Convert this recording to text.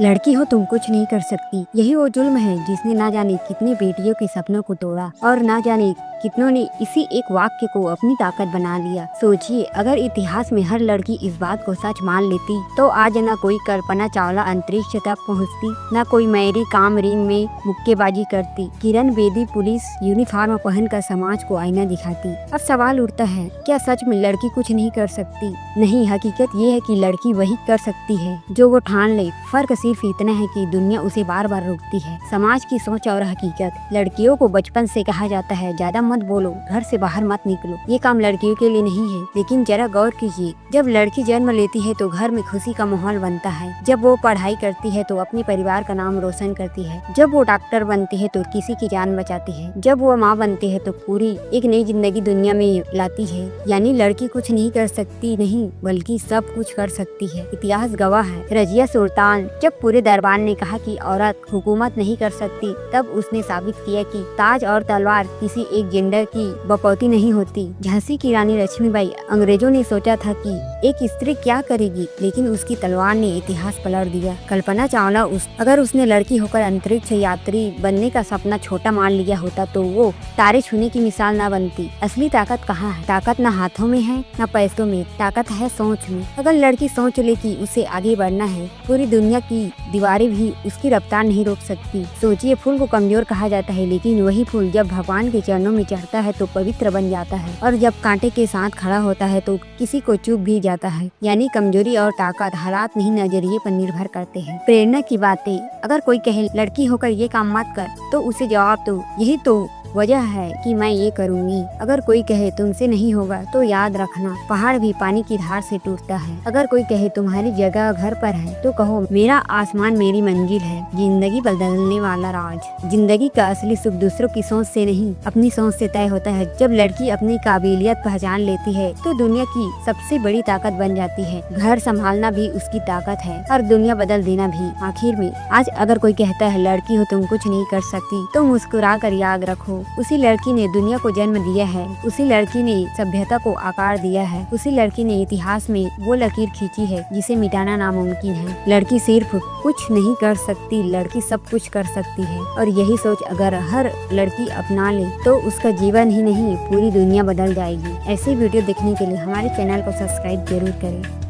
लड़की हो तुम कुछ नहीं कर सकती, यही वो जुल्म है जिसने ना जाने कितने बेटियों के सपनों को तोड़ा और ना जाने कितनों ने इसी एक वाक्य को अपनी ताकत बना लिया। सोचिए, अगर इतिहास में हर लड़की इस बात को सच मान लेती तो आज न कोई कल्पना चावला अंतरिक्ष तक पहुंचती, न कोई मैरी काम रिंग में मुक्केबाजी करती, किरण बेदी पुलिस यूनिफॉर्म पहनकर समाज को आईना दिखाती। अब सवाल उठता है, क्या सच में लड़की कुछ नहीं कर सकती? नहीं, हकीकत ये है कि लड़की वही कर सकती है जो वो ठान ले। फर्क सिर्फ इतना है कि दुनिया उसे बार बार रोकती है। समाज की सोच और हकीकत। लड़कियों को बचपन से कहा जाता है, ज्यादा मत बोलो, घर से बाहर मत निकलो, ये काम लड़कियों के लिए नहीं है। लेकिन जरा गौर कीजिए, जब लड़की जन्म लेती है तो घर में खुशी का माहौल बनता है। जब वो पढ़ाई करती है तो अपने परिवार का नाम रोशन करती है। जब वो डॉक्टर बनती है तो किसी की जान बचाती है। जब वो माँ बनती है तो पूरी एक नई जिंदगी दुनिया में लाती है। यानी लड़की कुछ नहीं कर सकती नहीं, बल्कि सब कुछ कर सकती है। इतिहास गवाह है। रजिया सुल्तान जब पूरे दरबार ने कहा कि औरत हुकूमत नहीं कर सकती, तब उसने साबित किया कि ताज और तलवार किसी एक जेंडर की बकौती नहीं होती। झांसी की रानी लक्ष्मीबाई, अंग्रेजों ने सोचा था कि एक स्त्री क्या करेगी, लेकिन उसकी तलवार ने इतिहास पलट दिया। कल्पना चावला अगर उसने लड़की होकर अंतरिक्ष यात्री बनने का सपना छोटा मान लिया होता तो वो तारे छूने की मिसाल न बनती। असली ताकत कहाँ है? ताकत न हाथों में है न पैसों में, ताकत है सोच में। अगर लड़की सोच ले कि उसे आगे बढ़ना है, पूरी दुनिया की दीवारें भी उसकी रफ्तार नहीं रोक सकती। सोचिए, फूल को कमजोर कहा जाता है, लेकिन वही फूल जब भगवान के चरणों में चढ़ता है तो पवित्र बन जाता है, और जब कांटे के साथ खड़ा होता है तो किसी को चुभ भी जाता है। यानी कमजोरी और ताकत हालात नहीं, नजरिए पर निर्भर करते हैं। प्रेरणा की बातें। अगर कोई कहे लड़की होकर ये काम मत कर, तो उसे जवाब दो, यही तो वजह है कि मैं ये करूँगी। अगर कोई कहे तुमसे नहीं होगा, तो याद रखना पहाड़ भी पानी की धार से टूटता है। अगर कोई कहे तुम्हारी जगह घर पर है, तो कहो मेरा आसमान मेरी मंजिल है। जिंदगी बदलने वाला राज। जिंदगी का असली सुख दूसरों की सोच से नहीं, अपनी सोच से तय होता है। जब लड़की अपनी काबिलियत पहचान लेती है तो दुनिया की सबसे बड़ी ताकत बन जाती है। घर संभालना भी उसकी ताकत है और दुनिया बदल देना भी। आखिर में आज अगर कोई कहता है लड़की हो तुम कुछ नहीं कर सकती, तो मुस्कुरा कर याद रखो, उसी लड़की ने दुनिया को जन्म दिया है, उसी लड़की ने सभ्यता को आकार दिया है, उसी लड़की ने इतिहास में वो लकीर खींची है जिसे मिटाना नामुमकिन है। लड़की सिर्फ कुछ नहीं कर सकती, लड़की सब कुछ कर सकती है। और यही सोच अगर हर लड़की अपना ले तो उसका जीवन ही नहीं पूरी दुनिया बदल जाएगी। ऐसी वीडियो देखने के लिए हमारे चैनल को सब्सक्राइब जरूर करें।